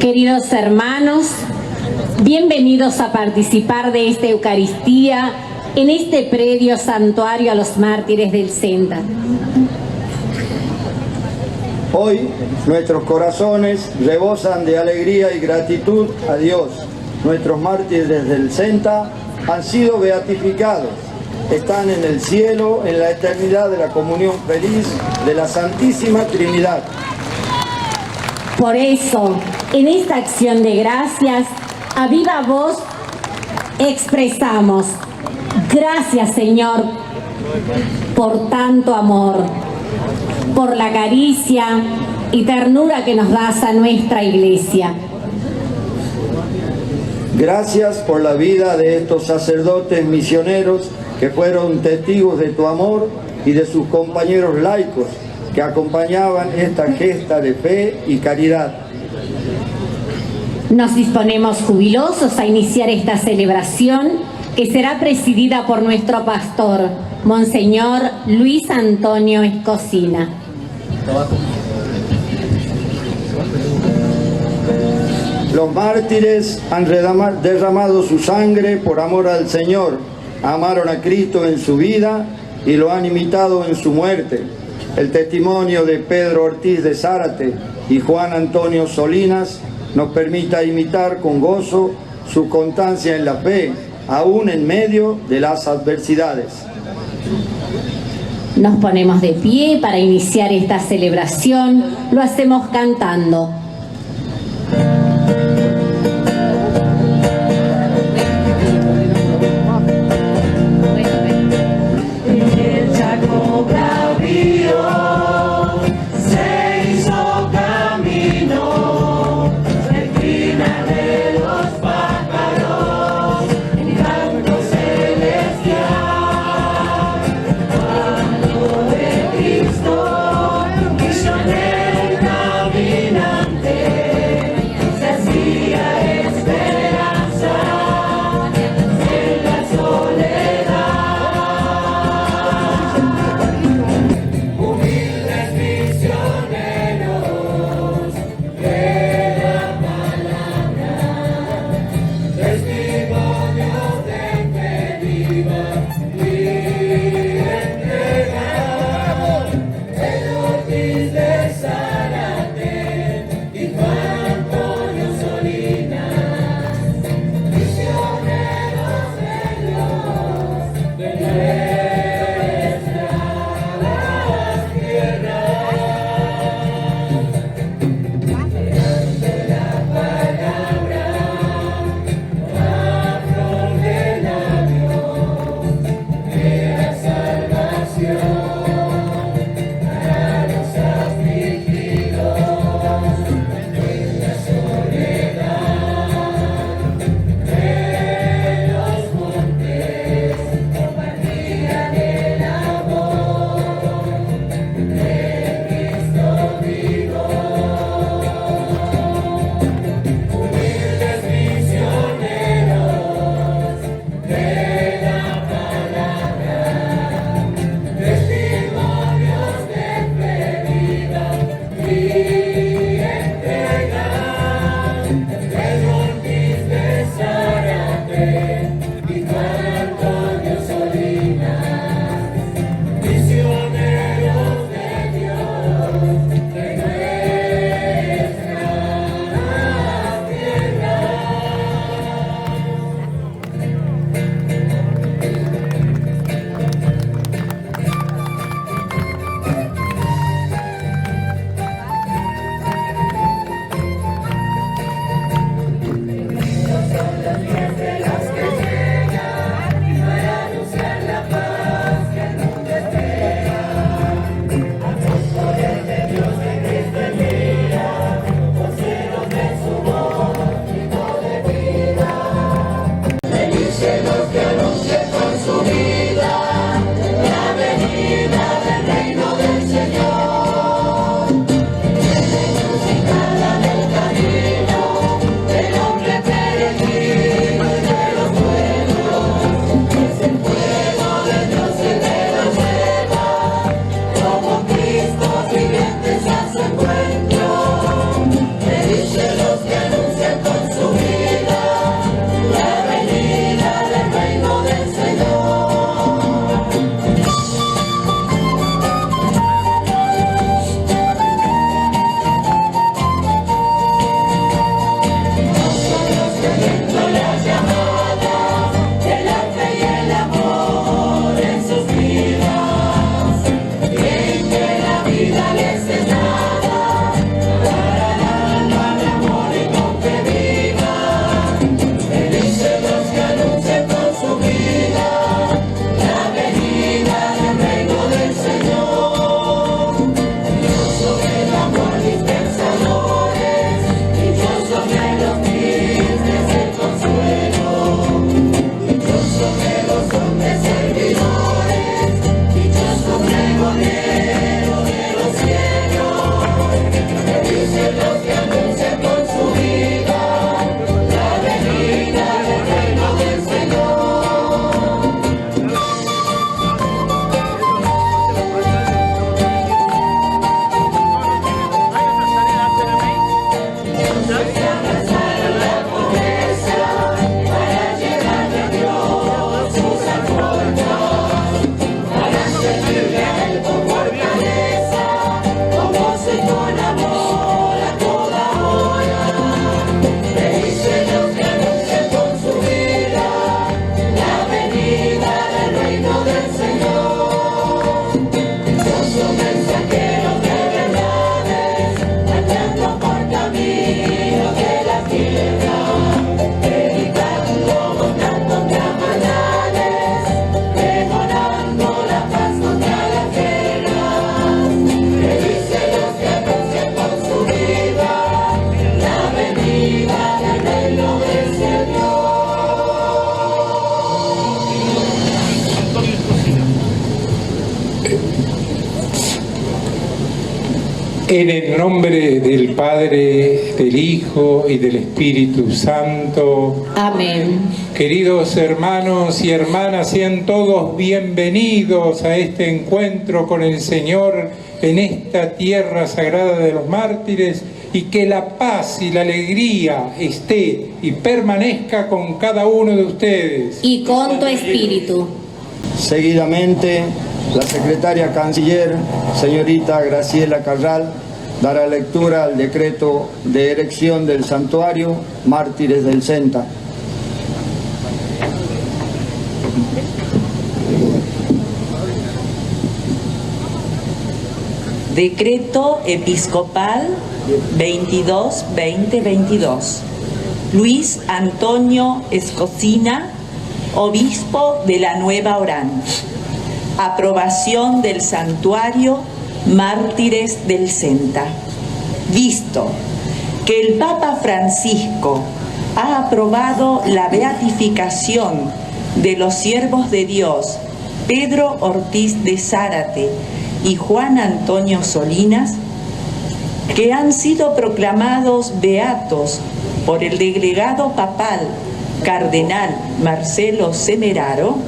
Queridos hermanos, bienvenidos a participar de esta Eucaristía en este predio santuario a los mártires del Senta. Hoy nuestros corazones rebosan de alegría y gratitud a Dios. Nuestros mártires del Senta han sido beatificados. Están en el cielo, en la eternidad de la comunión feliz de la Santísima Trinidad. Por eso, en esta acción de gracias, a viva voz expresamos: gracias, Señor, por tanto amor, por la caricia y ternura que nos das a nuestra Iglesia. Gracias por la vida de estos sacerdotes misioneros que fueron testigos de tu amor y de sus compañeros laicos que acompañaban esta gesta de fe y caridad. Nos disponemos jubilosos a iniciar esta celebración que será presidida por nuestro pastor, Monseñor Luis Antonio Escocina. Los mártires han derramado su sangre por amor al Señor, amaron a Cristo en su vida y lo han imitado en su muerte. El testimonio de Pedro Ortiz de Zárate y Juan Antonio Solinas nos permita imitar con gozo su constancia en la fe, aún en medio de las adversidades. Nos ponemos de pie para iniciar esta celebración. Lo hacemos cantando. Cristo, misionero caminante. En el nombre del Padre, del Hijo y del Espíritu Santo. Amén. Queridos hermanos y hermanas, sean todos bienvenidos a este encuentro con el Señor en esta tierra sagrada de los mártires, y que la paz y la alegría esté y permanezca con cada uno de ustedes. Y con tu espíritu. Seguidamente, la secretaria canciller, señorita Graciela Carral, dará lectura al decreto de erección del santuario Mártires del Senta. Decreto Episcopal 22-2022. Luis Antonio Escocina, obispo de la Nueva Orán. Aprobación del santuario Mártires del Senta. Visto que el Papa Francisco ha aprobado la beatificación de los siervos de Dios Pedro Ortiz de Zárate y Juan Antonio Solinas, que han sido proclamados beatos por el delegado papal Cardenal Marcelo Semeraro,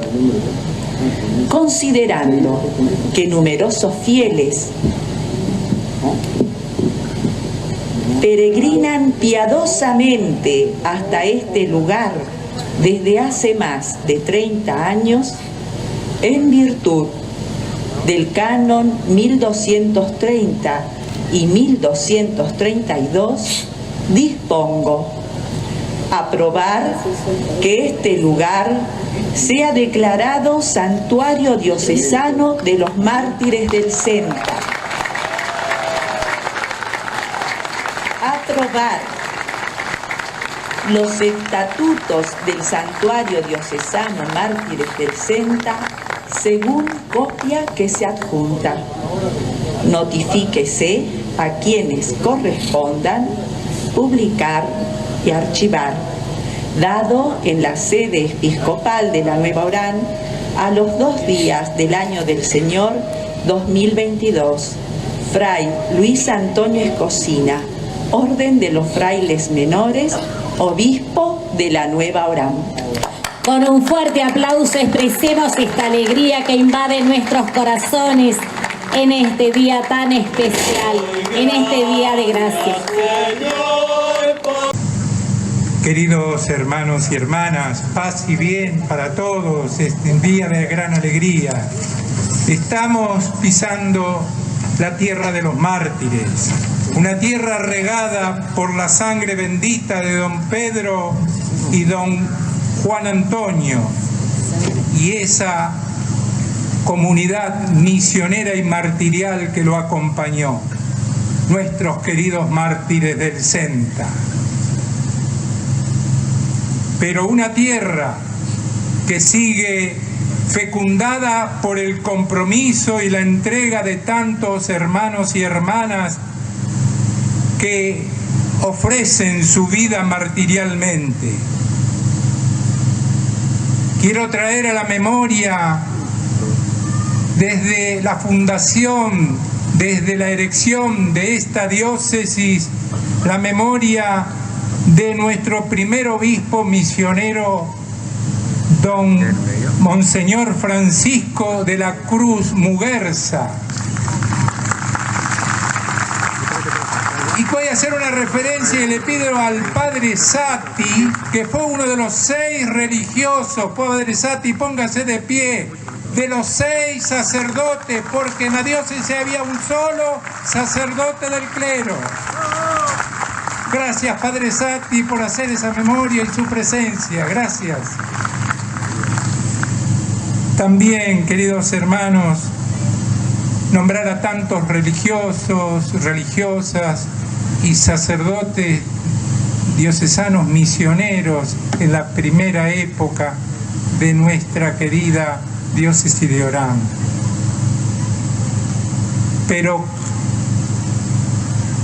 considerando que numerosos fieles peregrinan piadosamente hasta este lugar desde hace más de 30 años, en virtud del canon 1230 y 1232, dispongo aprobar que este lugar sea declarado Santuario Diocesano de los Mártires del Senta. Aprobar los estatutos del Santuario Diocesano Mártires del Senta según copia que se adjunta. Notifíquese a quienes correspondan publicar y archivar, dado en la sede episcopal de la Nueva Orán a los 2 días del año del Señor 2022. Fray Luis Antonio Escocina, Orden de los Frailes Menores, obispo de la Nueva Orán. Con un fuerte aplauso expresemos esta alegría que invade nuestros corazones en este día tan especial, en este día de gracia. Queridos hermanos y hermanas, paz y bien para todos, este día de gran alegría. Estamos pisando la tierra de los mártires, una tierra regada por la sangre bendita de don Pedro y don Juan Antonio, y esa comunidad misionera y martirial que lo acompañó, nuestros queridos mártires del Senta. Pero una tierra que sigue fecundada por el compromiso y la entrega de tantos hermanos y hermanas que ofrecen su vida martirialmente. Quiero traer a la memoria, desde la fundación, desde la erección de esta diócesis, la memoria de nuestro primer obispo misionero, don Monseñor Francisco de la Cruz Muguerza. ¿Y cuál voy a hacer una referencia y le pido al padre Sati, que fue uno de los 6 religiosos. Padre Sati, póngase de pie. De los 6 sacerdotes, porque en la diócesis había un solo sacerdote del clero. Gracias, padre Sati, por hacer esa memoria en su presencia. Gracias. También, queridos hermanos, nombrar a tantos religiosos, religiosas y sacerdotes diocesanos misioneros en la primera época de nuestra querida diócesis de Orán. Pero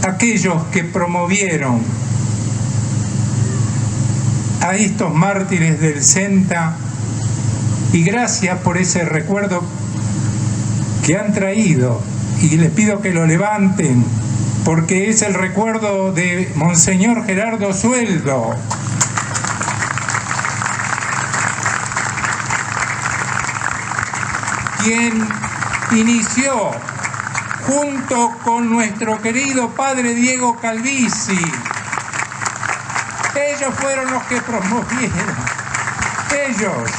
aquellos que promovieron a estos mártires del Senta, y gracias por ese recuerdo que han traído, y les pido que lo levanten, porque es el recuerdo de Monseñor Gerardo Sueldo, quien inició junto con nuestro querido padre Diego Calvisi. Ellos fueron los que promovieron, ellos.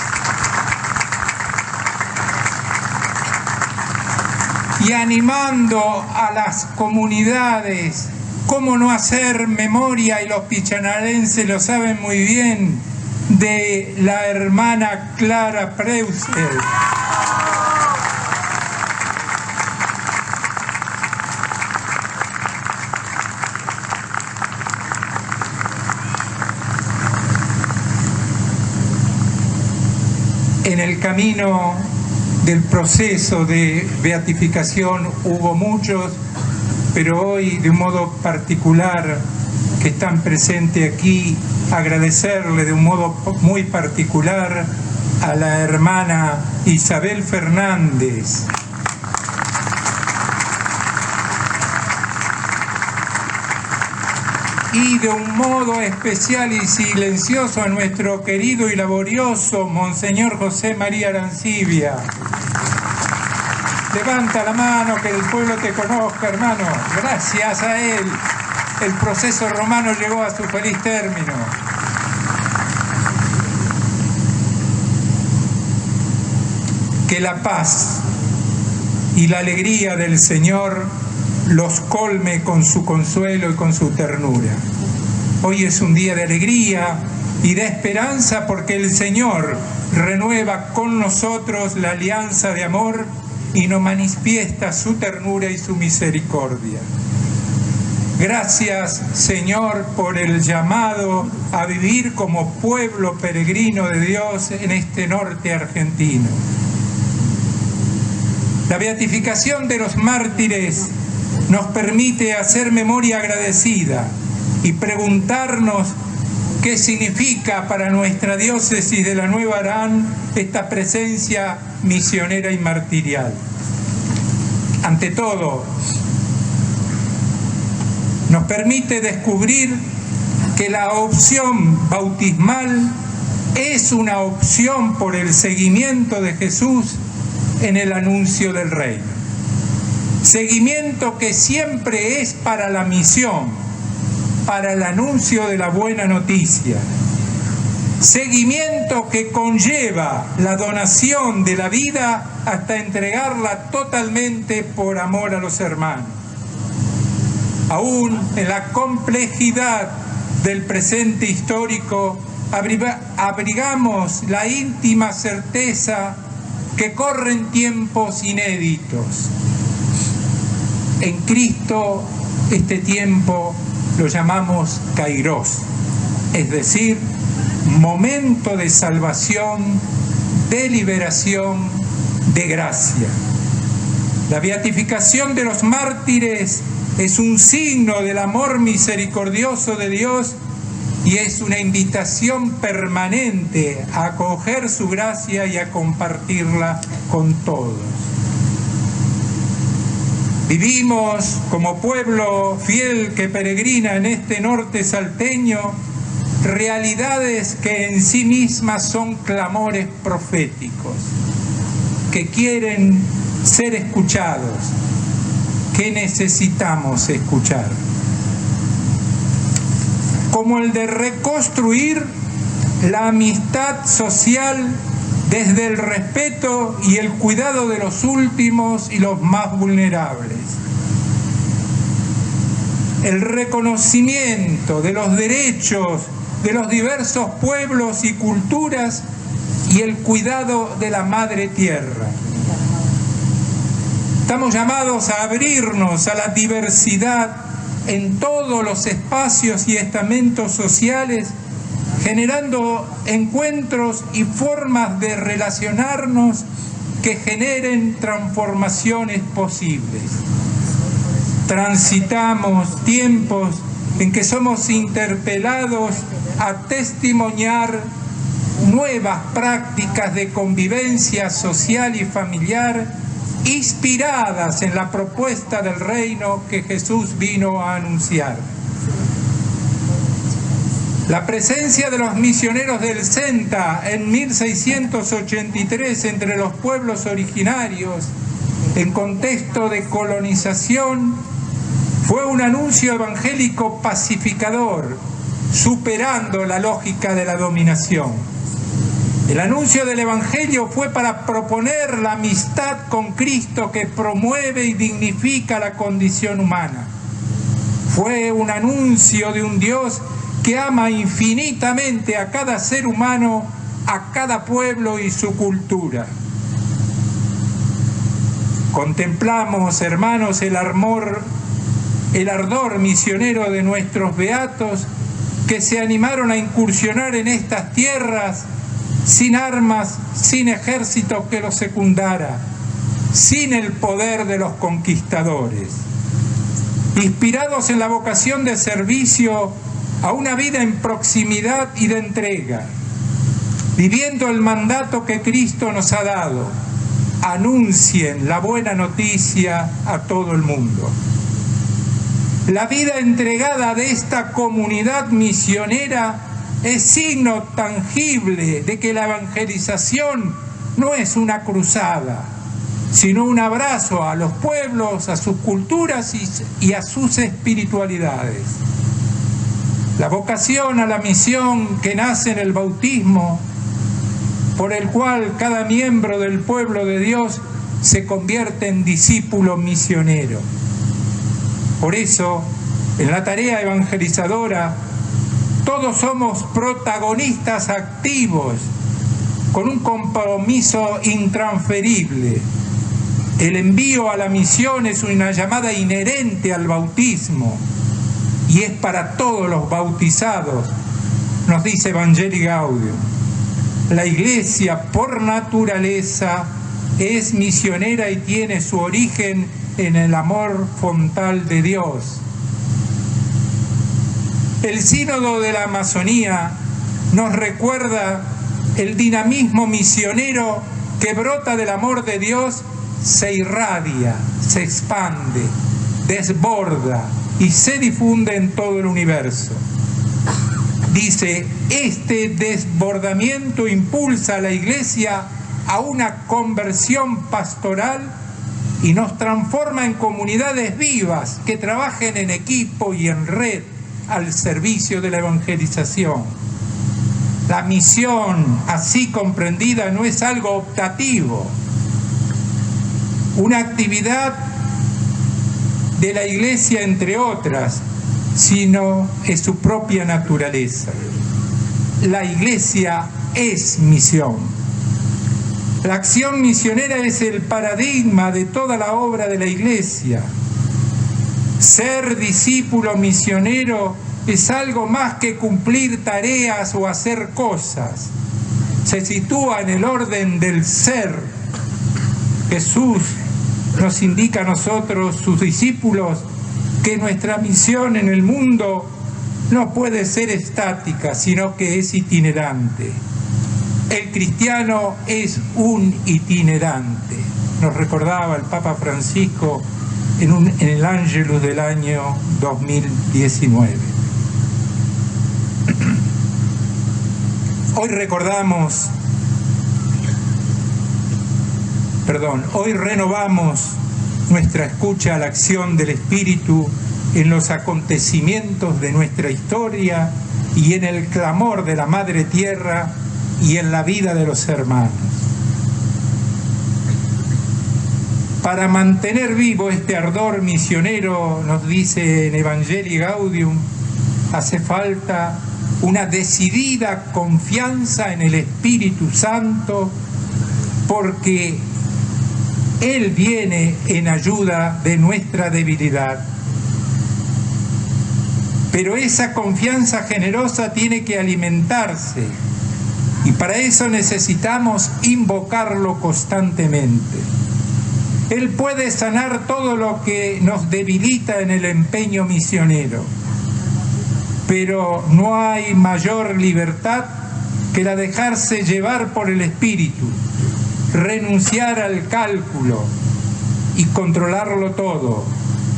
Y animando a las comunidades, cómo no hacer memoria, y los pichanarenses lo saben muy bien, de la hermana Clara Preusel. En el camino del proceso de beatificación hubo muchos, pero hoy de un modo particular que están presentes aquí, agradecerle de un modo muy particular a la hermana Isabel Fernández, y de un modo especial y silencioso a nuestro querido y laborioso Monseñor José María Arancibia. Levanta la mano, que el pueblo te conozca, hermano. Gracias a él, el proceso romano llegó a su feliz término. Que la paz y la alegría del Señor los colme con su consuelo y con su ternura. Hoy es un día de alegría y de esperanza, porque el Señor renueva con nosotros la alianza de amor y nos manifiesta su ternura y su misericordia. Gracias, Señor, por el llamado a vivir como pueblo peregrino de Dios en este norte argentino. La beatificación de los mártires nos permite hacer memoria agradecida y preguntarnos qué significa para nuestra diócesis de la Nueva Arán esta presencia misionera y martirial. Ante todo, nos permite descubrir que la opción bautismal es una opción por el seguimiento de Jesús en el anuncio del reino. Seguimiento que siempre es para la misión, para el anuncio de la buena noticia. Seguimiento que conlleva la donación de la vida hasta entregarla totalmente por amor a los hermanos. Aún en la complejidad del presente histórico, abrigamos la íntima certeza que corren tiempos inéditos. En Cristo este tiempo lo llamamos Kairos, es decir, momento de salvación, de liberación, de gracia. La beatificación de los mártires es un signo del amor misericordioso de Dios y es una invitación permanente a acoger su gracia y a compartirla con todos. Vivimos como pueblo fiel que peregrina en este norte salteño realidades que en sí mismas son clamores proféticos, que quieren ser escuchados, que necesitamos escuchar. como el de reconstruir la amistad social desde el respeto y el cuidado de los últimos y los más vulnerables. El reconocimiento de los derechos de los diversos pueblos y culturas y el cuidado de la madre tierra. Estamos llamados a abrirnos a la diversidad en todos los espacios y estamentos sociales, generando encuentros y formas de relacionarnos que generen transformaciones posibles. Transitamos tiempos en que somos interpelados a testimoniar nuevas prácticas de convivencia social y familiar inspiradas en la propuesta del reino que Jesús vino a anunciar. La presencia de los misioneros del Senta en 1683 entre los pueblos originarios en contexto de colonización fue un anuncio evangélico pacificador, superando la lógica de la dominación. El anuncio del Evangelio fue para proponer la amistad con Cristo que promueve y dignifica la condición humana. Fue un anuncio de un Dios que ama infinitamente a cada ser humano, a cada pueblo y su cultura. Contemplamos, hermanos, el ardor misionero de nuestros beatos que se animaron a incursionar en estas tierras sin armas, sin ejército que los secundara, sin el poder de los conquistadores. Inspirados en la vocación de servicio a una vida en proximidad y de entrega, viviendo el mandato que Cristo nos ha dado, anuncien la buena noticia a todo el mundo. La vida entregada de esta comunidad misionera es signo tangible de que la evangelización no es una cruzada, sino un abrazo a los pueblos, a sus culturas y a sus espiritualidades. La vocación a la misión que nace en el bautismo, por el cual cada miembro del pueblo de Dios se convierte en discípulo misionero. Por eso, en la tarea evangelizadora, todos somos protagonistas activos, con un compromiso intransferible. El envío a la misión es una llamada inherente al bautismo y es para todos los bautizados, nos dice Evangelii Gaudium. La Iglesia, por naturaleza, es misionera y tiene su origen en el amor fontal de Dios. El Sínodo de la Amazonía nos recuerda el dinamismo misionero que brota del amor de Dios, se irradia, se expande, desborda y se difunde en todo el universo. Dice, este desbordamiento impulsa a la Iglesia a una conversión pastoral y nos transforma en comunidades vivas que trabajen en equipo y en red al servicio de la evangelización. La misión, así comprendida, no es algo optativo, una actividad de la Iglesia entre otras, sino es su propia naturaleza. La Iglesia es misión. La acción misionera es el paradigma de toda la obra de la Iglesia. Ser discípulo misionero es algo más que cumplir tareas o hacer cosas. Se sitúa en el orden del ser. Jesús nos indica a nosotros, sus discípulos, que nuestra misión en el mundo no puede ser estática, sino que es itinerante. El cristiano es un itinerante, nos recordaba el Papa Francisco en el Ángelus del año 2019. Hoy renovamos nuestra escucha a la acción del Espíritu en los acontecimientos de nuestra historia y en el clamor de la Madre Tierra y en la vida de los hermanos. Para mantener vivo este ardor misionero, nos dice en Evangelii Gaudium, hace falta una decidida confianza en el Espíritu Santo, porque Él viene en ayuda de nuestra debilidad. Pero esa confianza generosa tiene que alimentarse, y para eso necesitamos invocarlo constantemente. Él puede sanar todo lo que nos debilita en el empeño misionero, pero no hay mayor libertad que la de dejarse llevar por el Espíritu, renunciar al cálculo y controlarlo todo,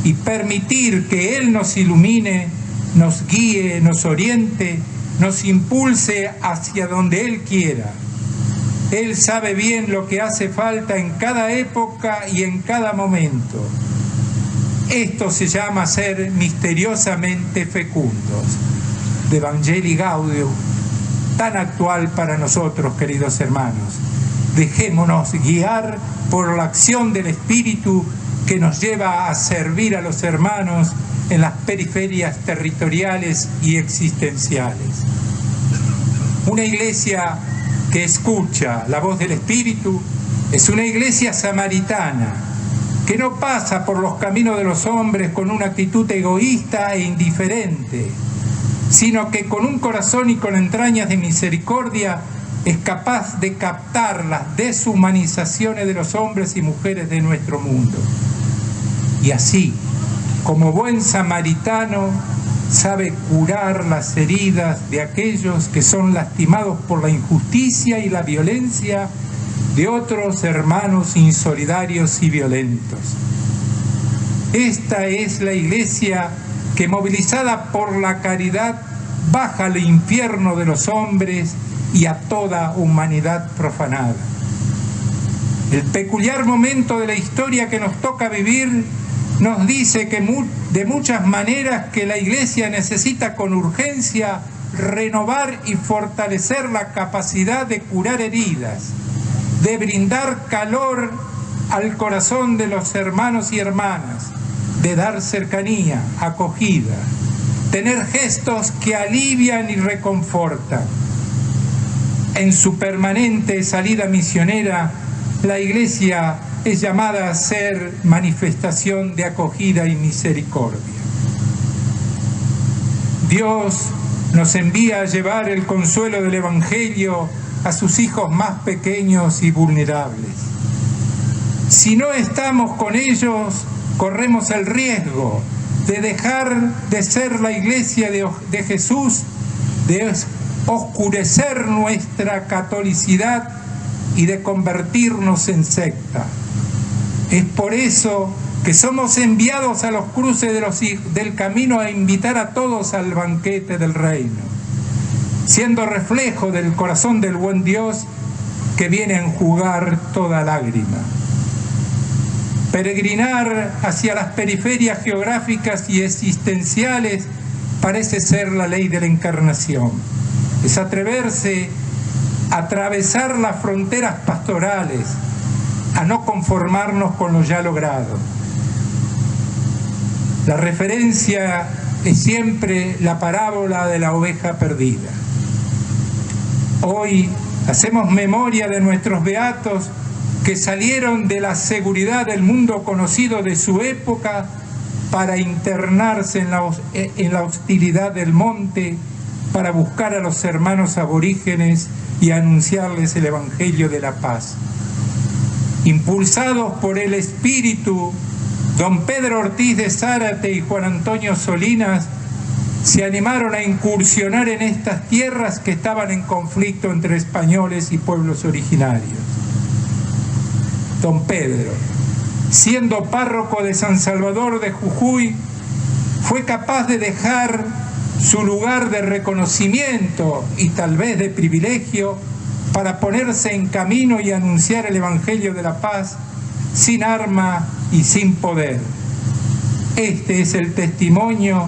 y permitir que Él nos ilumine, nos guíe, nos oriente, nos impulse hacia donde Él quiera. Él sabe bien lo que hace falta en cada época y en cada momento. Esto se llama ser misteriosamente fecundos. De Evangelii Gaudium, tan actual para nosotros, queridos hermanos. Dejémonos guiar por la acción del Espíritu que nos lleva a servir a los hermanos en las periferias territoriales y existenciales. Una iglesia que escucha la voz del Espíritu es una iglesia samaritana, que no pasa por los caminos de los hombres con una actitud egoísta e indiferente, sino que con un corazón y con entrañas de misericordia es capaz de captar las deshumanizaciones de los hombres y mujeres de nuestro mundo. Y así, como buen samaritano, sabe curar las heridas de aquellos que son lastimados por la injusticia y la violencia de otros hermanos insolidarios y violentos. Esta es la iglesia que, movilizada por la caridad, baja al infierno de los hombres y a toda humanidad profanada. El peculiar momento de la historia que nos toca vivir nos dice que de muchas maneras que la Iglesia necesita con urgencia renovar y fortalecer la capacidad de curar heridas, de brindar calor al corazón de los hermanos y hermanas, de dar cercanía, acogida, tener gestos que alivian y reconfortan. En su permanente salida misionera, la Iglesia es llamada a ser manifestación de acogida y misericordia. Dios nos envía a llevar el consuelo del Evangelio a sus hijos más pequeños y vulnerables. Si no estamos con ellos, corremos el riesgo de dejar de ser la Iglesia de Jesús, de oscurecer nuestra catolicidad y de convertirnos en secta. Es por eso que somos enviados a los cruces del camino a invitar a todos al banquete del reino, siendo reflejo del corazón del buen Dios que viene a enjugar toda lágrima. Peregrinar hacia las periferias geográficas y existenciales parece ser la ley de la encarnación. Es atreverse a atravesar las fronteras pastorales, a no conformarnos con lo ya logrado. La referencia es siempre la parábola de la oveja perdida. Hoy hacemos memoria de nuestros beatos que salieron de la seguridad del mundo conocido de su época para internarse en la hostilidad del monte, para buscar a los hermanos aborígenes y anunciarles el Evangelio de la paz. Impulsados por el Espíritu, don Pedro Ortiz de Zárate y Juan Antonio Solinas se animaron a incursionar en estas tierras que estaban en conflicto entre españoles y pueblos originarios. Don Pedro, siendo párroco de San Salvador de Jujuy, fue capaz de dejar su lugar de reconocimiento y tal vez de privilegio para ponerse en camino y anunciar el Evangelio de la paz sin arma y sin poder. Este es el testimonio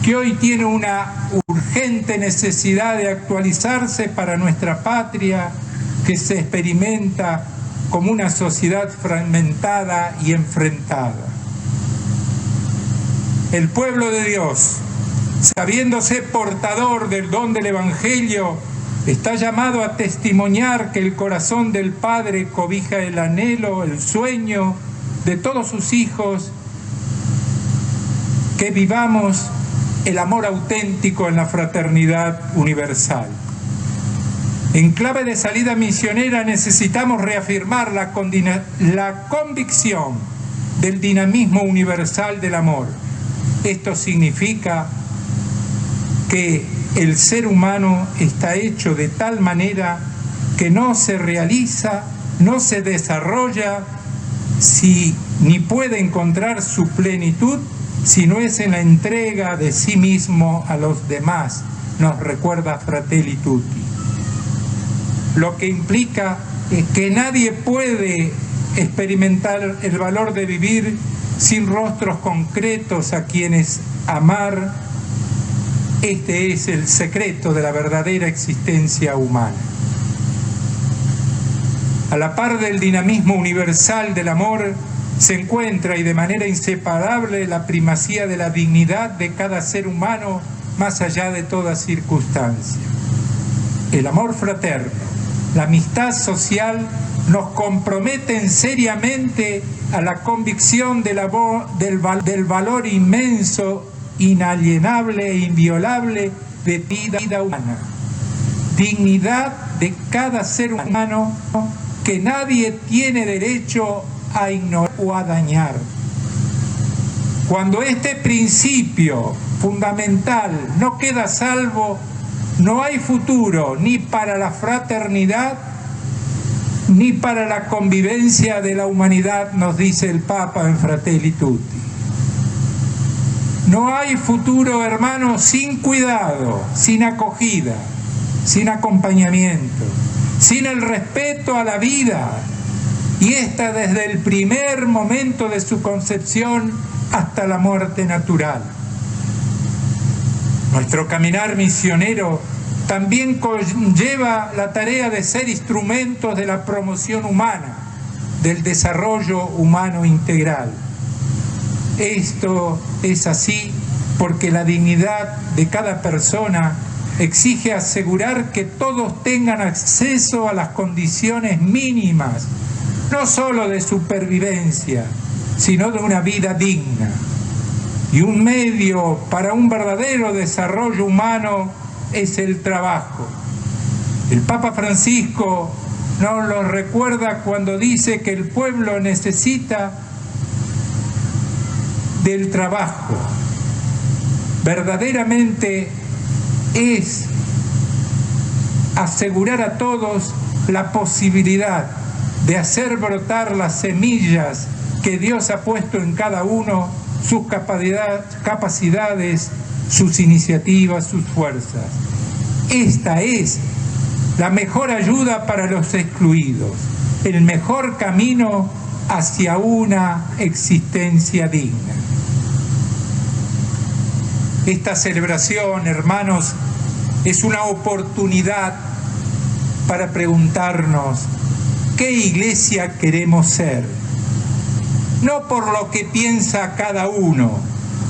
que hoy tiene una urgente necesidad de actualizarse para nuestra patria que se experimenta como una sociedad fragmentada y enfrentada. El pueblo de Dios, sabiéndose portador del don del Evangelio, está llamado a testimoniar que el corazón del Padre cobija el anhelo, el sueño de todos sus hijos, que vivamos el amor auténtico en la fraternidad universal. En clave de salida misionera necesitamos reafirmar la convicción del dinamismo universal del amor. Esto significa que el ser humano está hecho de tal manera que no se realiza, no se desarrolla, ni puede encontrar su plenitud si no es en la entrega de sí mismo a los demás, nos recuerda Fratelli Tutti. Lo que implica es que nadie puede experimentar el valor de vivir sin rostros concretos a quienes amar. Este es el secreto de la verdadera existencia humana. A la par del dinamismo universal del amor, se encuentra, y de manera inseparable, la primacía de la dignidad de cada ser humano más allá de toda circunstancia. El amor fraterno, la amistad social nos comprometen seriamente a la convicción del valor inmenso, inalienable e inviolable de vida humana. Dignidad de cada ser humano que nadie tiene derecho a ignorar o a dañar. Cuando este principio fundamental no queda a salvo, no hay futuro ni para la fraternidad ni para la convivencia de la humanidad, nos dice el Papa en Fratelli Tutti. No hay futuro, hermanos, sin cuidado, sin acogida, sin acompañamiento, sin el respeto a la vida, y esta desde el primer momento de su concepción hasta la muerte natural. Nuestro caminar misionero también conlleva la tarea de ser instrumentos de la promoción humana, del desarrollo humano integral. Esto es así porque la dignidad de cada persona exige asegurar que todos tengan acceso a las condiciones mínimas, no solo de supervivencia, sino de una vida digna. Y un medio para un verdadero desarrollo humano es el trabajo. El Papa Francisco nos lo recuerda cuando dice que el pueblo necesita del trabajo. Verdaderamente es asegurar a todos la posibilidad de hacer brotar las semillas que Dios ha puesto en cada uno, sus capacidades, sus iniciativas, sus fuerzas. Esta es la mejor ayuda para los excluidos, el mejor camino hacia una existencia digna. Esta celebración, hermanos, es una oportunidad para preguntarnos qué iglesia queremos ser. No por lo que piensa cada uno,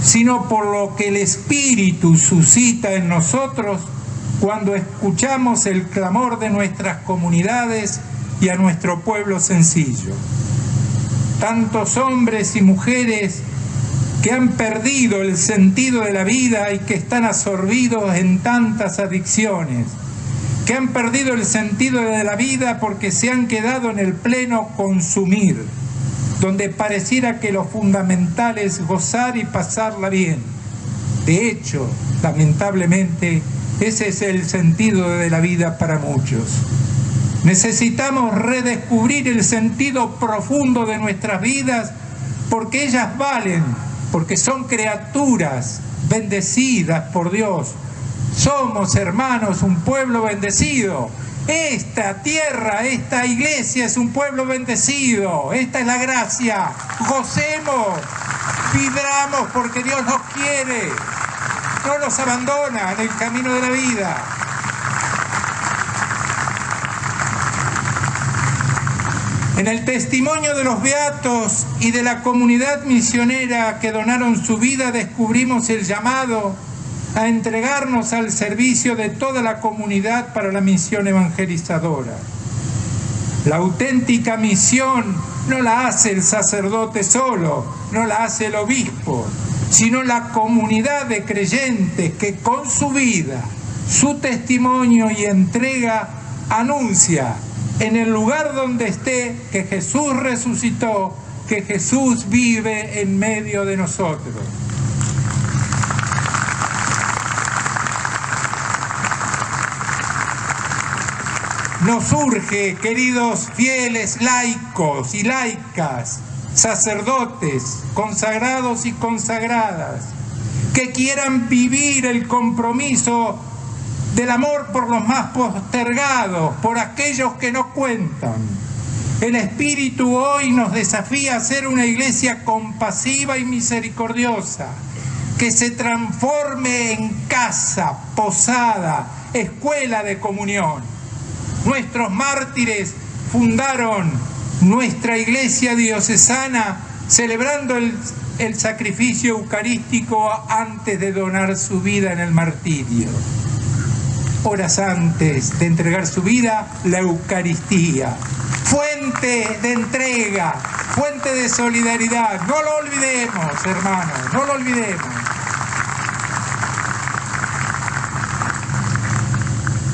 sino por lo que el Espíritu suscita en nosotros cuando escuchamos el clamor de nuestras comunidades y a nuestro pueblo sencillo. Tantos hombres y mujeres que han perdido el sentido de la vida y que están absorbidos en tantas adicciones, que han perdido el sentido de la vida porque se han quedado en el pleno consumir, donde pareciera que lo fundamental es gozar y pasarla bien. De hecho, lamentablemente, ese es el sentido de la vida para muchos. Necesitamos redescubrir el sentido profundo de nuestras vidas porque ellas valen, porque son criaturas bendecidas por Dios. Somos, hermanos, un pueblo bendecido. Esta tierra, esta iglesia es un pueblo bendecido. Esta es la gracia. Gocemos, pidamos porque Dios nos quiere. no nos abandona en el camino de la vida. En el testimonio de los beatos y de la comunidad misionera que donaron su vida, descubrimos el llamado a entregarnos al servicio de toda la comunidad para la misión evangelizadora. La auténtica misión no la hace el sacerdote solo, no la hace el obispo, sino la comunidad de creyentes que con su vida, su testimonio y entrega anuncia en el lugar donde esté que Jesús resucitó, que Jesús vive en medio de nosotros. Nos urge, queridos fieles laicos y laicas, sacerdotes, consagrados y consagradas, que quieran vivir el compromiso del amor por los más postergados, por aquellos que no cuentan. El Espíritu hoy nos desafía a ser una iglesia compasiva y misericordiosa, que se transforme en casa, posada, escuela de comunión. Nuestros mártires fundaron nuestra iglesia diocesana celebrando el sacrificio eucarístico antes de donar su vida en el martirio. Horas antes de entregar su vida, la Eucaristía, fuente de entrega, fuente de solidaridad. No lo olvidemos, hermanos, no lo olvidemos.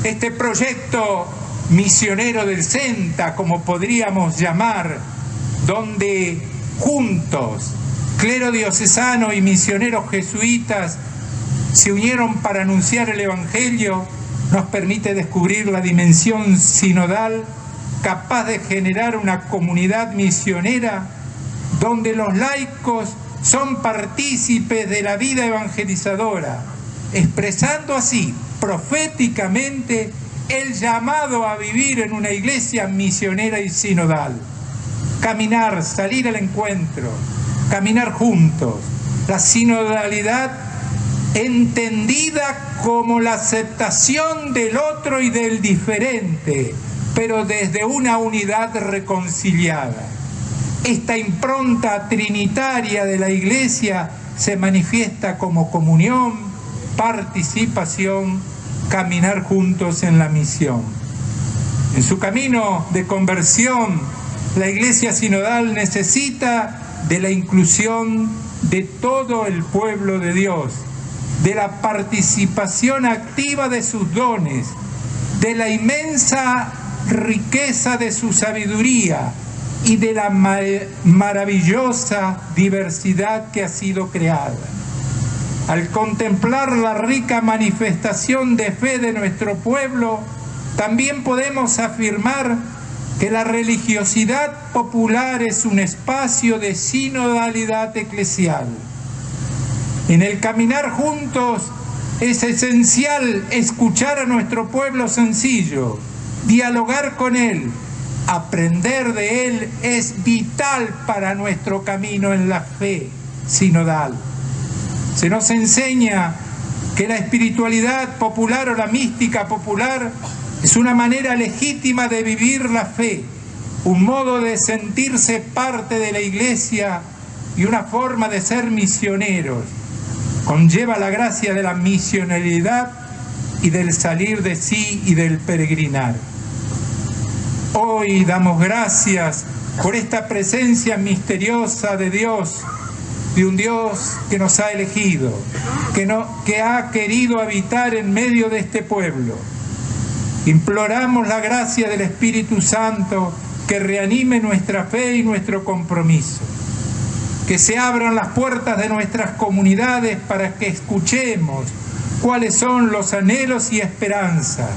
Este proyecto misionero del CENTA, como podríamos llamar, donde juntos, clero diocesano y misioneros jesuitas se unieron para anunciar el Evangelio, nos permite descubrir la dimensión sinodal capaz de generar una comunidad misionera donde los laicos son partícipes de la vida evangelizadora, expresando así proféticamente el llamado a vivir en una iglesia misionera y sinodal. Caminar, salir al encuentro, caminar juntos. La sinodalidad entendida como la aceptación del otro y del diferente, pero desde una unidad reconciliada. Esta impronta trinitaria de la iglesia se manifiesta como comunión, participación, caminar juntos en la misión. En su camino de conversión, la Iglesia sinodal necesita de la inclusión de todo el pueblo de Dios, de la participación activa de sus dones, de la inmensa riqueza de su sabiduría y de la maravillosa diversidad que ha sido creada. Al contemplar la rica manifestación de fe de nuestro pueblo, también podemos afirmar que la religiosidad popular es un espacio de sinodalidad eclesial. En el caminar juntos es esencial escuchar a nuestro pueblo sencillo, dialogar con él, aprender de él es vital para nuestro camino en la fe sinodal. Se nos enseña que la espiritualidad popular o la mística popular es una manera legítima de vivir la fe, un modo de sentirse parte de la iglesia y una forma de ser misioneros. Conlleva la gracia de la misionalidad y del salir de sí y del peregrinar. Hoy damos gracias por esta presencia misteriosa de Dios, de un Dios que nos ha elegido, que ha querido habitar en medio de este pueblo. Imploramos la gracia del Espíritu Santo que reanime nuestra fe y nuestro compromiso. Que se abran las puertas de nuestras comunidades para que escuchemos cuáles son los anhelos y esperanzas,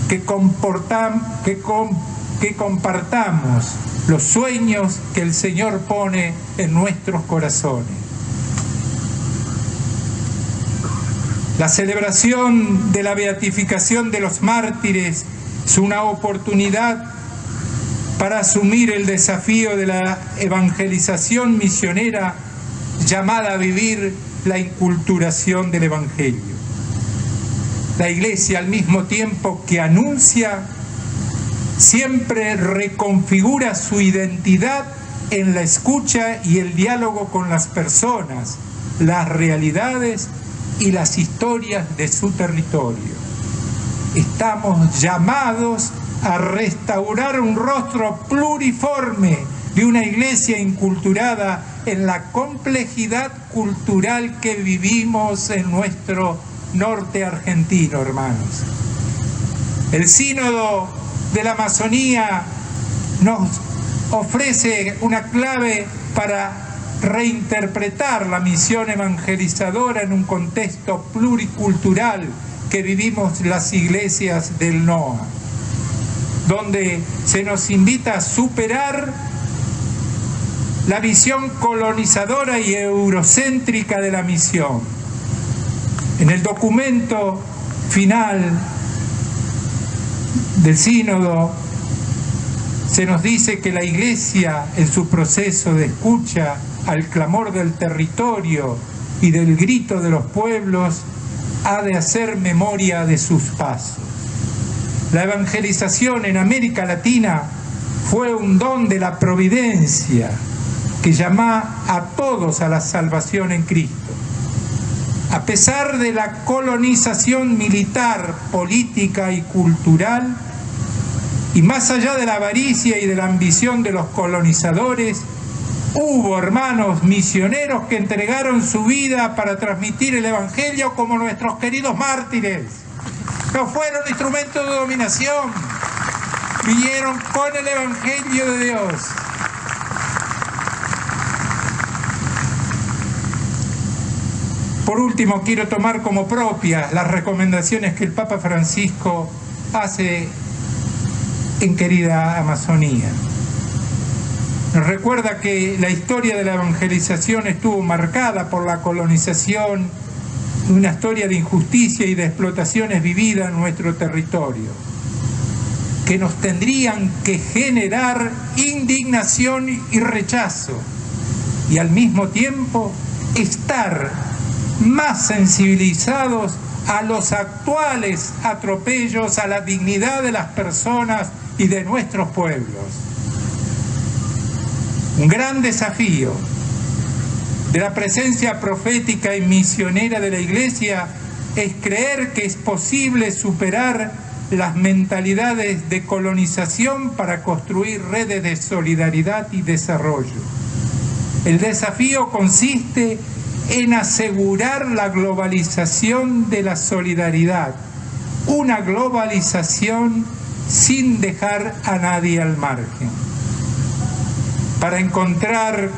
que compartamos los sueños que el Señor pone en nuestros corazones. La celebración de la beatificación de los mártires es una oportunidad para asumir el desafío de la evangelización misionera llamada a vivir la inculturación del Evangelio. La Iglesia, al mismo tiempo que anuncia, siempre reconfigura su identidad en la escucha y el diálogo con las personas, las realidades y las historias de su territorio. Estamos llamados a restaurar un rostro pluriforme de una Iglesia inculturada en la complejidad cultural que vivimos en nuestro norte argentino, hermanos. El Sínodo de la Amazonía nos ofrece una clave para reinterpretar la misión evangelizadora en un contexto pluricultural que vivimos las iglesias del NOA, donde se nos invita a superar la visión colonizadora y eurocéntrica de la misión. En el documento final del Sínodo se nos dice que la Iglesia, en su proceso de escucha al clamor del territorio y del grito de los pueblos, ha de hacer memoria de sus pasos. La evangelización en América Latina fue un don de la providencia que llama a todos a la salvación en Cristo. A pesar de la colonización militar, política y cultural, y más allá de la avaricia y de la ambición de los colonizadores, hubo hermanos misioneros que entregaron su vida para transmitir el Evangelio, como nuestros queridos mártires. No fueron instrumentos de dominación, vinieron con el Evangelio de Dios. Por último, quiero tomar como propias las recomendaciones que el Papa Francisco hace en querida Amazonía. Nos recuerda que la historia de la evangelización estuvo marcada por la colonización, una historia de injusticia y de explotaciones vividas en nuestro territorio, que nos tendrían que generar indignación y rechazo, y al mismo tiempo estar más sensibilizados a los actuales atropellos a la dignidad de las personas y de nuestros pueblos. Un gran desafío de la presencia profética y misionera de la Iglesia es creer que es posible superar las mentalidades de colonización para construir redes de solidaridad y desarrollo. El desafío consiste en asegurar la globalización de la solidaridad, una globalización sin dejar a nadie al margen. Para encontrar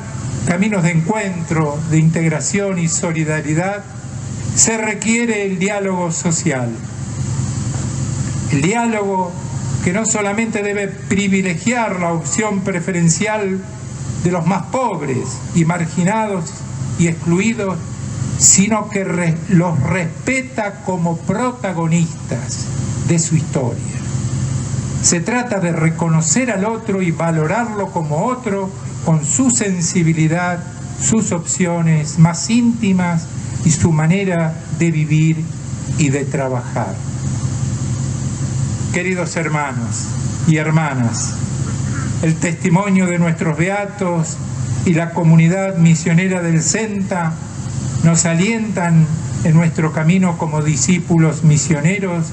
caminos de encuentro, de integración y solidaridad, se requiere el diálogo social. El diálogo que no solamente debe privilegiar la opción preferencial de los más pobres y marginados y excluidos, sino que los respeta como protagonistas de su historia. Se trata de reconocer al otro y valorarlo como otro con su sensibilidad, sus opciones más íntimas y su manera de vivir y de trabajar. Queridos hermanos y hermanas, el testimonio de nuestros beatos y la comunidad misionera del CENTA nos alientan en nuestro camino como discípulos misioneros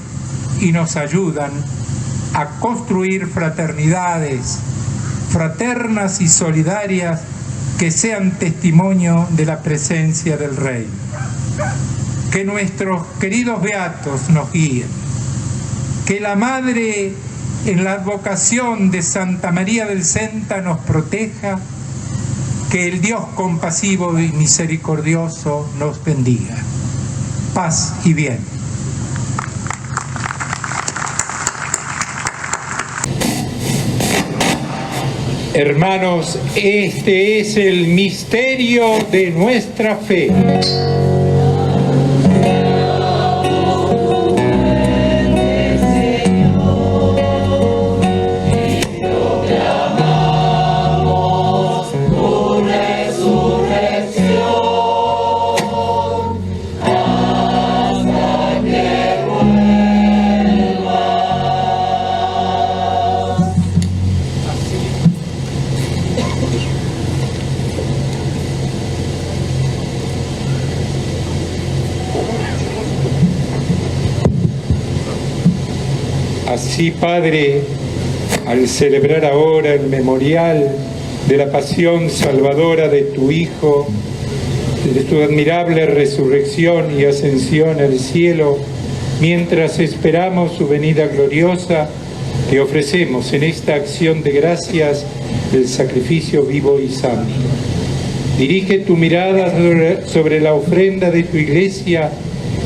y nos ayudan a construir fraternidades fraternas y solidarias que sean testimonio de la presencia del Rey. Que nuestros queridos beatos nos guíen, que la Madre en la advocación de Santa María del CENTA nos proteja, que el Dios compasivo y misericordioso nos bendiga. Paz y bien. Hermanos, este es el misterio de nuestra fe. Así, Padre, al celebrar ahora el memorial de la pasión salvadora de tu Hijo, de tu admirable resurrección y ascensión al cielo, mientras esperamos su venida gloriosa, te ofrecemos en esta acción de gracias el sacrificio vivo y santo. Dirige tu mirada sobre la ofrenda de tu Iglesia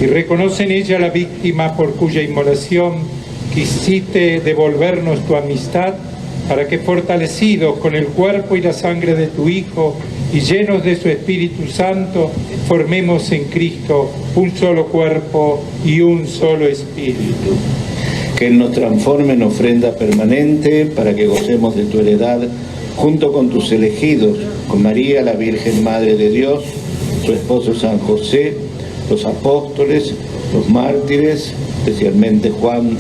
y reconoce en ella la víctima por cuya inmolación quisiste devolvernos tu amistad, para que fortalecidos con el cuerpo y la sangre de tu Hijo y llenos de su Espíritu Santo, formemos en Cristo un solo cuerpo y un solo Espíritu. Que Él nos transforme en ofrenda permanente para que gocemos de tu heredad junto con tus elegidos, con María, la Virgen Madre de Dios, su esposo San José, los apóstoles, los mártires, especialmente Juan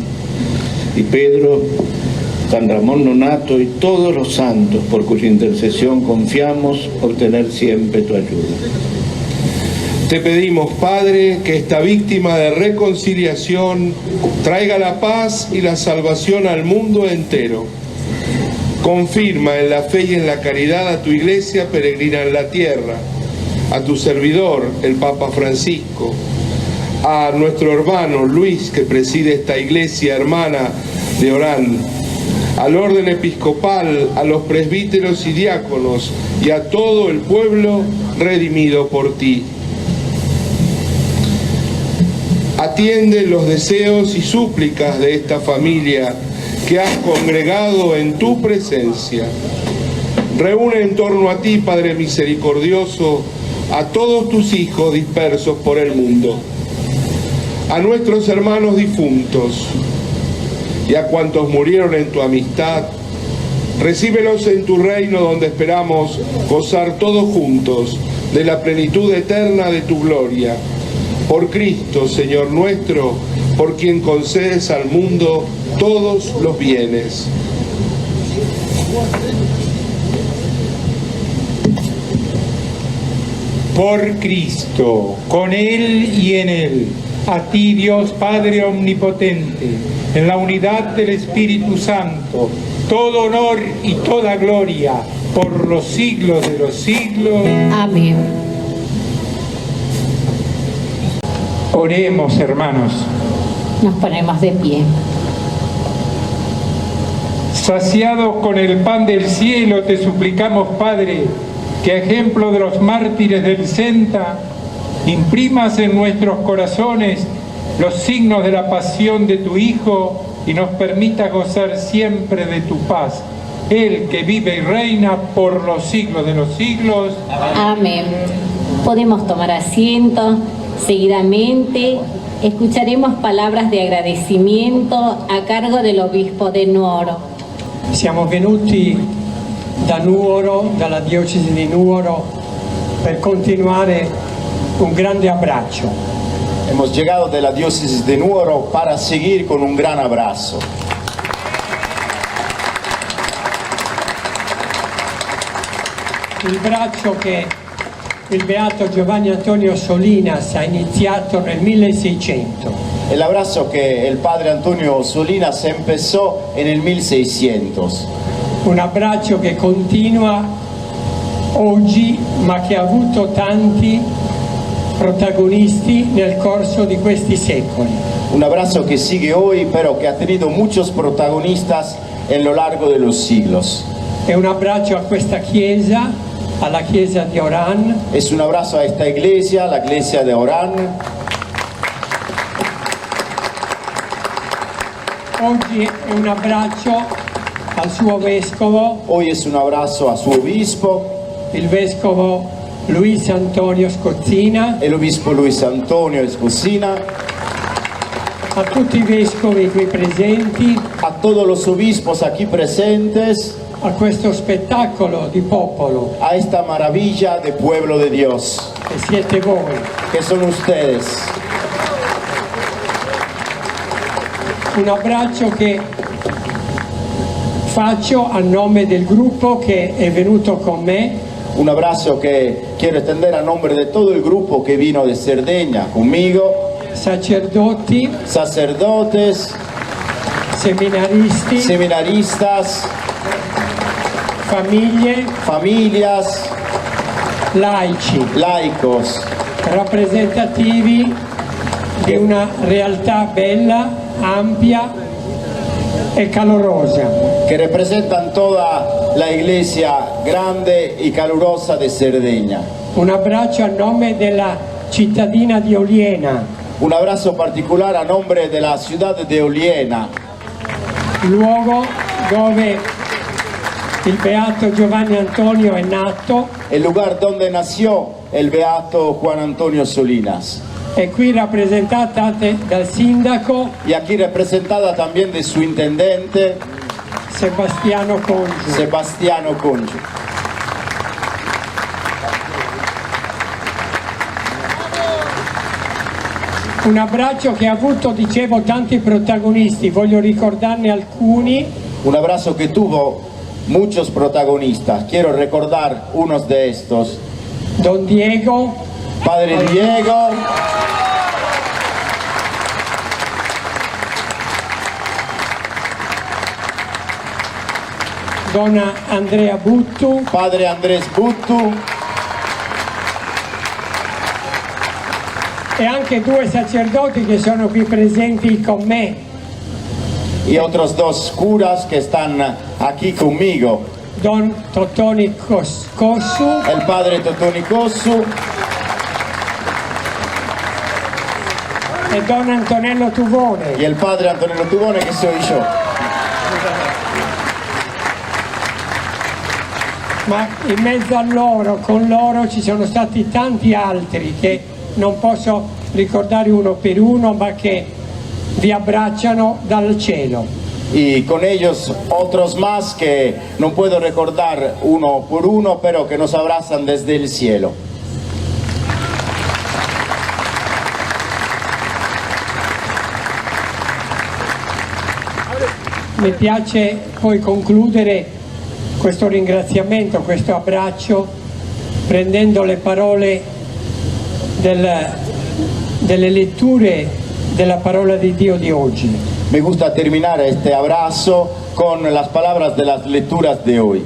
y Pedro, San Ramón Nonato y todos los santos por cuya intercesión confiamos obtener siempre tu ayuda. Te pedimos, Padre, que esta víctima de reconciliación traiga la paz y la salvación al mundo entero. Confirma en la fe y en la caridad a tu Iglesia peregrina en la tierra, a tu servidor, el Papa Francisco, a nuestro hermano Luis, que preside esta Iglesia hermana de Orán, al orden episcopal, a los presbíteros y diáconos y a todo el pueblo redimido por ti. Atiende los deseos y súplicas de esta familia que has congregado en tu presencia. Reúne en torno a ti, Padre misericordioso, a todos tus hijos dispersos por el mundo, a nuestros hermanos difuntos y a cuantos murieron en tu amistad. Recíbelos en tu reino, donde esperamos gozar todos juntos de la plenitud eterna de tu gloria. Por Cristo, Señor nuestro, por quien concedes al mundo todos los bienes. Por Cristo, con Él y en Él, a ti, Dios Padre Omnipotente, en la unidad del Espíritu Santo, todo honor y toda gloria por los siglos de los siglos. Amén. Oremos, hermanos. Nos ponemos de pie. Saciados con el pan del cielo, te suplicamos, Padre, que a ejemplo de los mártires del Senta, imprimas en nuestros corazones los signos de la pasión de tu Hijo y nos permita gozar siempre de tu paz. Él que vive y reina por los siglos de los siglos. Amén. Podemos tomar asiento. Seguidamente escucharemos palabras de agradecimiento a cargo del obispo de Nuoro. Siamo venuti da Nuoro, dalla diocesi di Nuoro, per continuare un grande abbraccio. Hemos llegado de la diócesis de Nuoro para seguir con un gran abrazo. Il braccio che il beato Giovanni Antonio Solinas ha iniziato nel 1600. El abrazo que el padre Antonio Solinas empezó en el 1600. Un abbraccio che continua oggi, ma che ha avuto tanti protagonisti nel corso di questi secoli. Un abrazo que sigue hoy, pero que ha tenido muchos protagonistas en lo largo de los siglos. È un abbraccio a questa chiesa, alla chiesa di Orán. Es un abrazo a esta iglesia, la iglesia de Orán. Oggi è un abbraccio al suo vescovo, Hoy es un abrazo a su obispo, il vescovo Luis Antonio Scozzina, el obispo Luis Antonio Escocina, a tutti i vescovi qui presenti, a todos los obispos aquí presentes, a questo spettacolo di popolo a esta maravilla de pueblo de Dios, che siete voi. que son ustedes. Un abbraccio che faccio a nome del gruppo che è venuto con me, Un abrazo que quiero extender a nombre de todo el grupo que vino de Cerdeña conmigo, sacerdoti, sacerdotes, seminaristi, seminaristas, famiglie, familias, laici, laicos, rappresentativi di una realtà bella, ampia e calorosa. que representan toda la iglesia grande y calurosa de Cerdeña. Un abbraccio a nome della cittadina di Oliena, Un abrazo particular a nombre de la ciudad de Oliena, luogo dove il beato Giovanni Antonio è nato el lugar donde nació el beato Juan Antonio Solinas. e qui rappresentata dal sindaco Y aquí representada también de su intendente, Sebastiano Congi. Sebastiano Congi. Un abbraccio che ha avuto, dicevo, tanti protagonisti, voglio ricordarne alcuni. Un abrazo que tuvo muchos protagonistas. Quiero recordar unos de estos. Don Diego, Padre Diego, Donna Andrea Buttu, Padre Andrés Buttu e anche due sacerdoti che sono qui presenti con me, y otros dos curas que están aquí conmigo. Don Totoni Cossu El Padre Totoni Cossu e Don Antonello Tuvone. y el Padre Antonio Tubone, que soy yo. Ma in mezzo a loro, con loro, ci sono stati tanti altri che non posso ricordare uno per uno, ma che vi abbracciano dal cielo. Y con ellos otros más que no puedo recordar uno por uno, pero que nos abrazan desde el cielo. Mi piace poi concludere questo ringraziamento, questo abbraccio, prendendo le parole delle letture della parola di Dio di oggi. Me gusta terminar este abrazo con las palabras de las lecturas de hoy.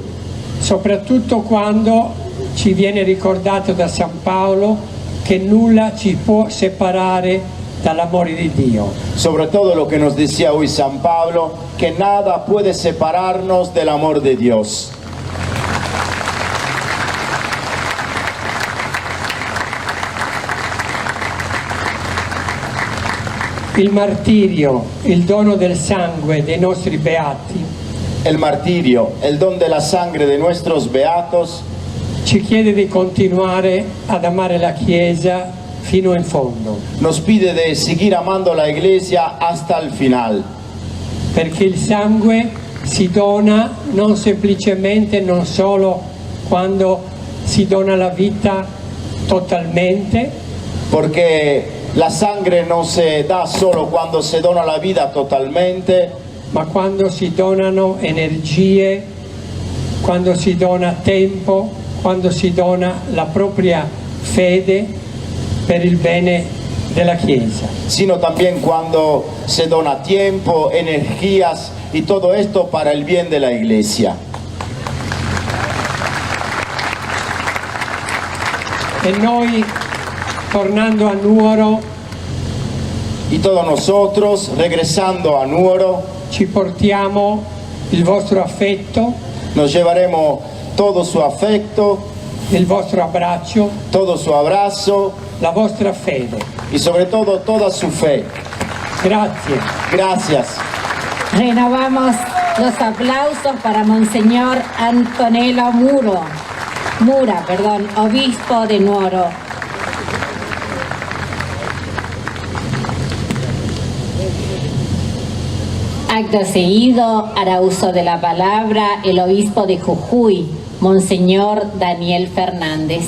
Soprattutto quando ci viene ricordato da San Paolo che nulla ci può separare dall'amore di Dio. Sobre todo lo que nos decía hoy San Pablo, que nada puede separarnos del amor de Dios. Il martirio, il dono del sangue dei nostri beati, El martirio, el don de la sangre de nuestros beatos, ci chiede di continuare ad amare la Chiesa fino in fondo, nos pide de seguir amando la iglesia hasta el final. perché il sangue si dona non semplicemente, non solo quando si dona la vita totalmente, Porque la sangre no se da solo cuando se dona la vida totalmente, ma quando si donano energie, quando si dona tempo, quando si dona la propria fede per il bene della Chiesa. sino también cuando se dona tiempo, energías y todo esto para el bien de la iglesia. E noi, tornando a Nuoro, Y todos nosotros, regresando a Nuoro, ci portiamo il vostro affetto, nos llevaremos todo su afecto, il vostro abbraccio, todo su abrazo la vostra fede. y sobre todo toda su fe. Grazie. Gracias. Renovamos los aplausos para Monseñor Antonello Mura, obispo de Nuoro. Acto seguido, hará uso de la palabra el obispo de Jujuy, Monseñor Daniel Fernández.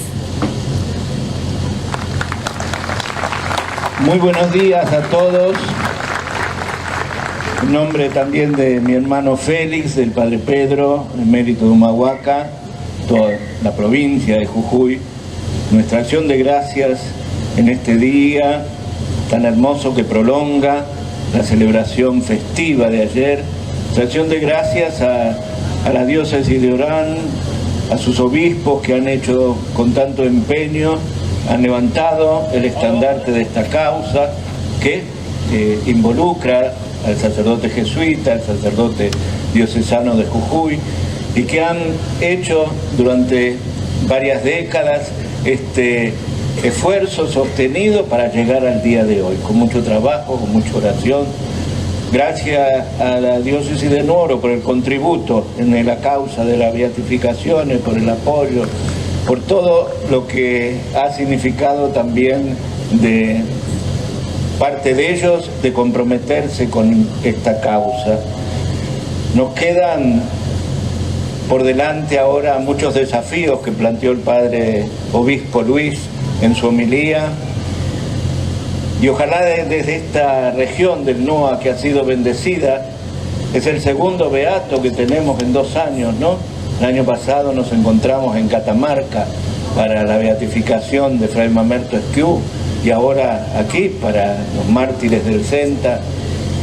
Muy buenos días a todos. En nombre también de mi hermano Félix, del padre Pedro, emérito de Humahuaca, toda la provincia de Jujuy, nuestra acción de gracias en este día tan hermoso que prolonga la celebración festiva de ayer. Acción de gracias a la diócesis de Orán, a sus obispos que han hecho con tanto empeño, han levantado el estandarte de esta causa que involucra al sacerdote jesuita, al sacerdote diocesano de Jujuy, y que han hecho durante varias décadas este esfuerzo sostenido para llegar al día de hoy, con mucho trabajo, con mucha oración. Gracias a la diócesis de Nuoro por el contributo en la causa de las beatificaciones, por el apoyo, por todo lo que ha significado también de parte de ellos de comprometerse con esta causa. Nos quedan por delante ahora muchos desafíos que planteó el padre obispo Luis en su homilía, y ojalá desde esta región del NOA que ha sido bendecida, es el segundo beato que tenemos en 2 años, ¿no? El año pasado nos encontramos en Catamarca para la beatificación de Fray Mamerto Esquiú, y ahora aquí para los mártires del Senta.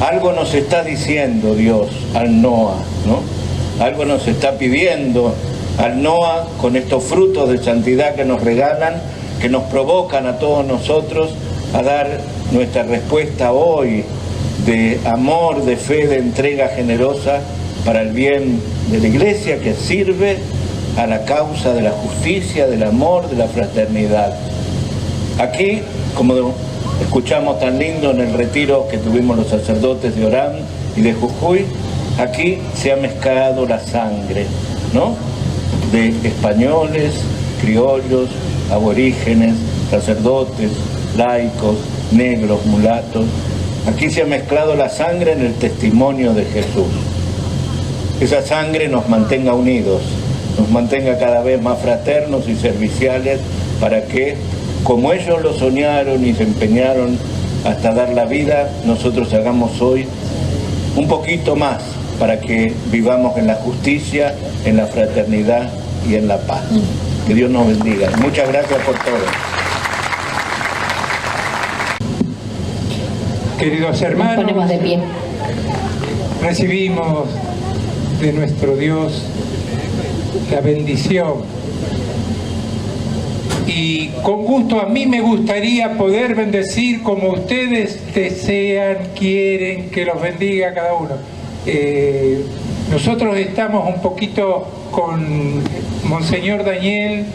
Algo nos está diciendo Dios al NOA, ¿no? Algo nos está pidiendo al NOA con estos frutos de santidad que nos regalan, que nos provocan a todos nosotros a dar nuestra respuesta hoy de amor, de fe, de entrega generosa para el bien de la Iglesia, que sirve a la causa de la justicia, del amor, de la fraternidad. Aquí, como escuchamos tan lindo en el retiro que tuvimos los sacerdotes de Orán y de Jujuy, aquí se ha mezclado la sangre, ¿no? De españoles, criollos, aborígenes, sacerdotes, laicos, negros, mulatos. Aquí se ha mezclado la sangre en el testimonio de Jesús. Esa sangre nos mantenga unidos, nos mantenga cada vez más fraternos y serviciales, para que, como ellos lo soñaron y se empeñaron hasta dar la vida, nosotros hagamos hoy un poquito más para que vivamos en la justicia, en la fraternidad y en la paz. Que Dios nos bendiga. Muchas gracias por todo. Queridos hermanos, Nos ponemos de pie. recibimos de nuestro Dios la bendición. Y con gusto a mí me gustaría poder bendecir como ustedes desean, quieren que los bendiga cada uno. Nosotros estamos un poquito con Monseñor Daniel,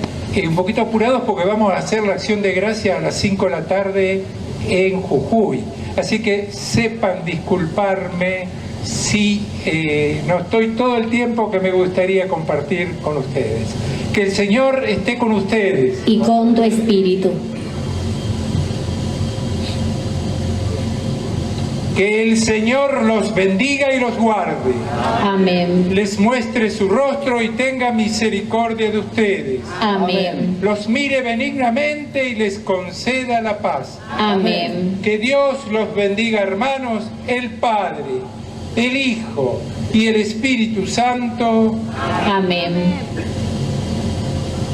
un poquito apurados porque vamos a hacer la acción de gracia a las 5 de la tarde en Jujuy. Así que sepan disculparme si no estoy todo el tiempo que me gustaría compartir con ustedes. Que el Señor esté con ustedes. Y con tu espíritu. Que el Señor los bendiga y los guarde. Amén. Les muestre su rostro y tenga misericordia de ustedes. Amén. Los mire benignamente y les conceda la paz. Amén. Que Dios los bendiga, hermanos, el Padre, el Hijo y el Espíritu Santo. Amén.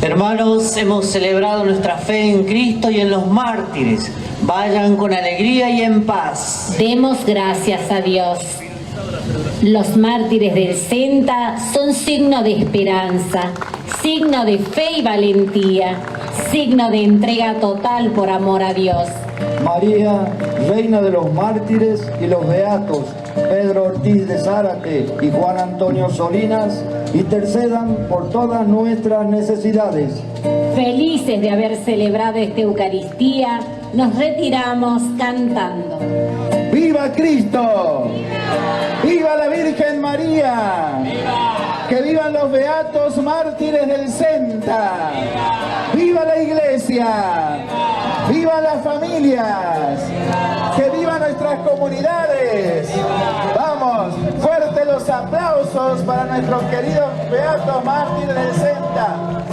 Hermanos, hemos celebrado nuestra fe en Cristo y en los mártires. Vayan con alegría y en paz. Demos gracias a Dios. Los mártires del Senta son signo de esperanza, signo de fe y valentía, signo de entrega total por amor a Dios. María, reina de los mártires y los beatos, Pedro Ortiz de Zárate y Juan Antonio Solinas, intercedan por todas nuestras necesidades. Felices de haber celebrado esta Eucaristía, nos retiramos cantando. ¡Viva Cristo! ¡Viva la Virgen María! ¡Viva! ¡Que vivan los beatos mártires del Senta! ¡Viva la Iglesia! ¡Viva las familias! ¡Que vivan nuestras comunidades! ¡Vamos! ¡Fuerte los aplausos para nuestros queridos beatos mártires del Senta!